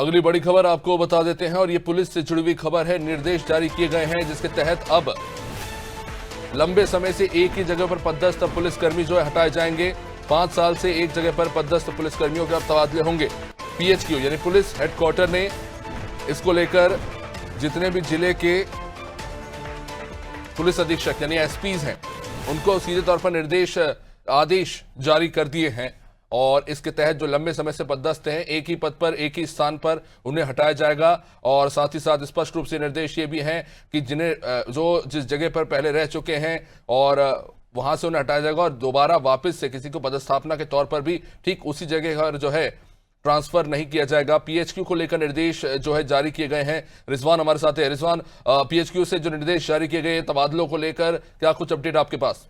अगली बड़ी खबर आपको बता देते हैं और ये पुलिस से जुड़ी हुई खबर है। निर्देश जारी किए गए हैं जिसके तहत अब लंबे समय से एक ही जगह पर पदस्थ पुलिसकर्मी जो है हटाए जाएंगे। 5 साल से एक जगह पर पदस्थ पुलिसकर्मियों के अब तबादले होंगे। पीएचक्यू यानी पुलिस हेडक्वार्टर ने इसको लेकर जितने भी जिले के पुलिस अधीक्षक यानी एसपीज हैं उनको सीधे तौर पर आदेश जारी कर दिए हैं और इसके तहत जो लंबे समय से पदस्थ हैं एक ही पद पर एक ही स्थान पर उन्हें हटाया जाएगा। और साथ ही साथ स्पष्ट रूप से निर्देश ये भी हैं कि जिस जगह पर पहले रह चुके हैं और वहां से उन्हें हटाया जाएगा और दोबारा वापस से किसी को पदस्थापना के तौर पर भी ठीक उसी जगह पर जो है ट्रांसफर नहीं किया जाएगा। पीएचक्यू को लेकर निर्देश जो है जारी किए गए हैं। रिजवान हमारे साथ है। रिजवान, पीएचक्यू से जो निर्देश जारी किए गए तबादलों को लेकर क्या कुछ अपडेट आपके पास?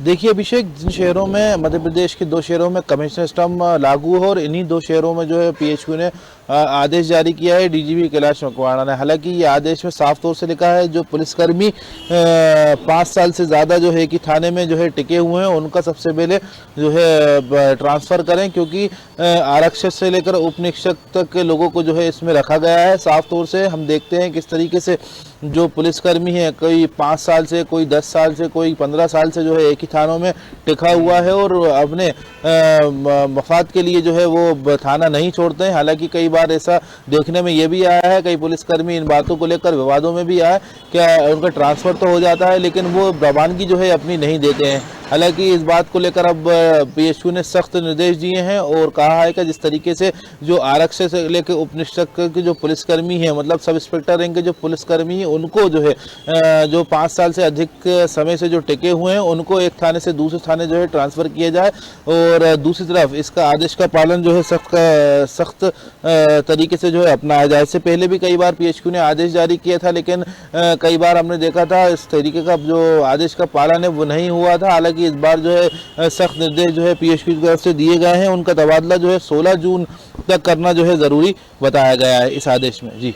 देखिए अभिषेक, जिन शहरों में मध्य प्रदेश के 2 शहरों में कमिश्नर सिस्टम लागू हो और इन्हीं 2 शहरों में जो है पीएचक्यू ने आदेश जारी किया है डीजीपी कैलाश मकवाना ने। हालांकि ये आदेश में साफ तौर से लिखा है जो पुलिसकर्मी 5 साल से ज़्यादा जो है कि थाने में जो है टिके हुए हैं उनका सबसे पहले जो है ट्रांसफ़र करें, क्योंकि आरक्षक से लेकर उप निरीक्षक तक के लोगों को जो है इसमें रखा गया है। साफ तौर से हम देखते हैं किस तरीके से जो पुलिसकर्मी है कोई 5 साल से, कोई 10 साल से, कोई 15 साल से जो है एक ही थानों में टिका हुआ है और अपने मफाद के लिए जो है वो थाना नहीं छोड़ते हैं। हालांकि कई बार ऐसा देखने में ये भी आया है, कई पुलिसकर्मी इन बातों को लेकर विवादों में भी आए, क्या उनका ट्रांसफ़र तो हो जाता है लेकिन वो रवानगी जो है अपनी नहीं देते हैं। हालांकि इस बात को लेकर अब पीएचक्यू ने सख्त निर्देश दिए हैं और कहा है कि जिस तरीके से जो आरक्षक से लेकर उप निरीक्षक के जो पुलिसकर्मी हैं, मतलब सब इंस्पेक्टर रैंक के जो पुलिसकर्मी हैं उनको जो है जो 5 साल से अधिक समय से जो टिके हुए हैं उनको एक थाने से दूसरे थाने जो है ट्रांसफ़र किया जाए। और दूसरी तरफ इसका आदेश का पालन जो है सख्त तरीके से जो है अपनाया जाए। इससे पहले भी कई बार पीएचक्यू ने आदेश जारी किया था लेकिन कई बार हमने देखा था इस तरीके का जो आदेश का पालन है वो नहीं हुआ था। हालांकि इस बार जो है सख्त निर्देश जो है पीएचक्यू की तरफ से दिए गए हैं। उनका तबादला जो है 16 जून तक करना जो है ज़रूरी बताया गया है इस आदेश में। जी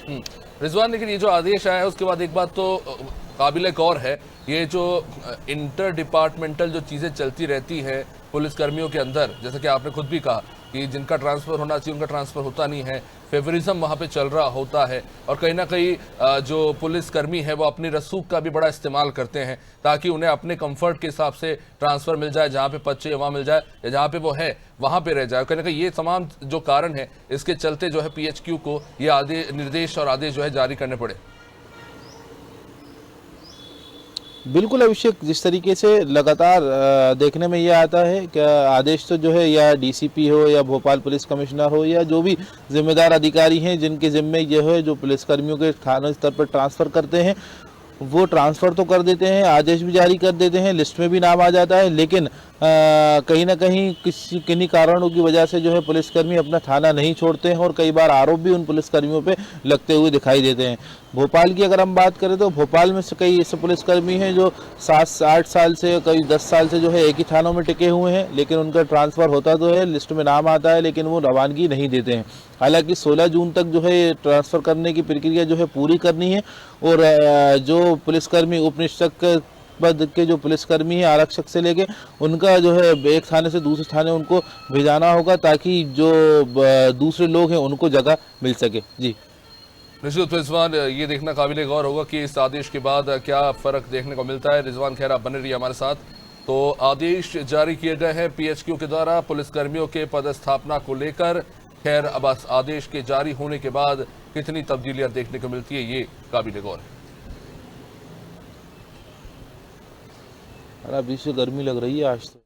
रिजवान, लेकिन ये जो आदेश आया है उसके बाद एक बात तो काबिल गौर है, ये जो इंटर डिपार्टमेंटल जो चीज़ें चलती रहती है पुलिसकर्मियों के अंदर, जैसा कि आपने खुद भी कहा कि जिनका ट्रांसफ़र होना चाहिए उनका ट्रांसफ़र होता नहीं है, फेवरिज्म वहाँ पे चल रहा होता है और कहीं ना कहीं जो पुलिसकर्मी है वो अपनी रसूख का भी बड़ा इस्तेमाल करते हैं ताकि उन्हें अपने कंफर्ट के हिसाब से ट्रांसफ़र मिल जाए, जहाँ पे पद चाहिए वहाँ मिल जाए या जहाँ पे वो है वहाँ पे रह जाए। कहीं ना कहीं ये तमाम जो कारण है इसके चलते जो है पीएचक्यू को ये निर्देश और आदेश जो है जारी करने पड़े। बिल्कुल अभिषेक, जिस तरीके से लगातार देखने में ये आता है कि आदेश तो जो है या डीसीपी हो या भोपाल पुलिस कमिश्नर हो या जो भी जिम्मेदार अधिकारी हैं जिनके जिम्मे ये है जो पुलिसकर्मियों के थाना स्तर पर ट्रांसफ़र करते हैं वो ट्रांसफ़र तो कर देते हैं, आदेश भी जारी कर देते हैं, लिस्ट में भी नाम आ जाता है, लेकिन कहीं ना कहीं किन्हीं कारणों की वजह से जो है पुलिसकर्मी अपना थाना नहीं छोड़ते हैं और कई बार आरोप भी उन पुलिसकर्मियों पे लगते हुए दिखाई देते हैं। भोपाल की अगर हम बात करें तो भोपाल में से कई ऐसे पुलिसकर्मी हैं जो 7-8 साल से, कई 10 साल से जो है एक ही थानों में टिके हुए हैं, लेकिन उनका ट्रांसफ़र होता तो है, लिस्ट में नाम आता है, लेकिन वो रवानगी नहीं देते हैं। हालांकि 16 जून तक जो है ट्रांसफ़र करने की प्रक्रिया जो है पूरी करनी है और जो पुलिसकर्मी उप निरीक्षक पद के जो पुलिसकर्मी हैं आरक्षक से लेके उनका जो है एक थाने से दूसरे थाने उनको भेजाना होगा ताकि जो दूसरे लोग हैं उनको जगह मिल सके। जी निश्चित रिजवान, ये देखना काबिल गौर होगा कि इस आदेश के बाद क्या फ़र्क देखने को मिलता है। रिजवान खैर आप बने रहिए हमारे साथ। तो आदेश जारी किए गए हैं पीएचक्यू के द्वारा पुलिसकर्मियों के पदस्थापना को लेकर। खैर अब आदेश के जारी होने के बाद कितनी तब्दीलियां देखने को मिलती है ये काबिल गौर है। अभी से गर्मी लग रही है आज तो।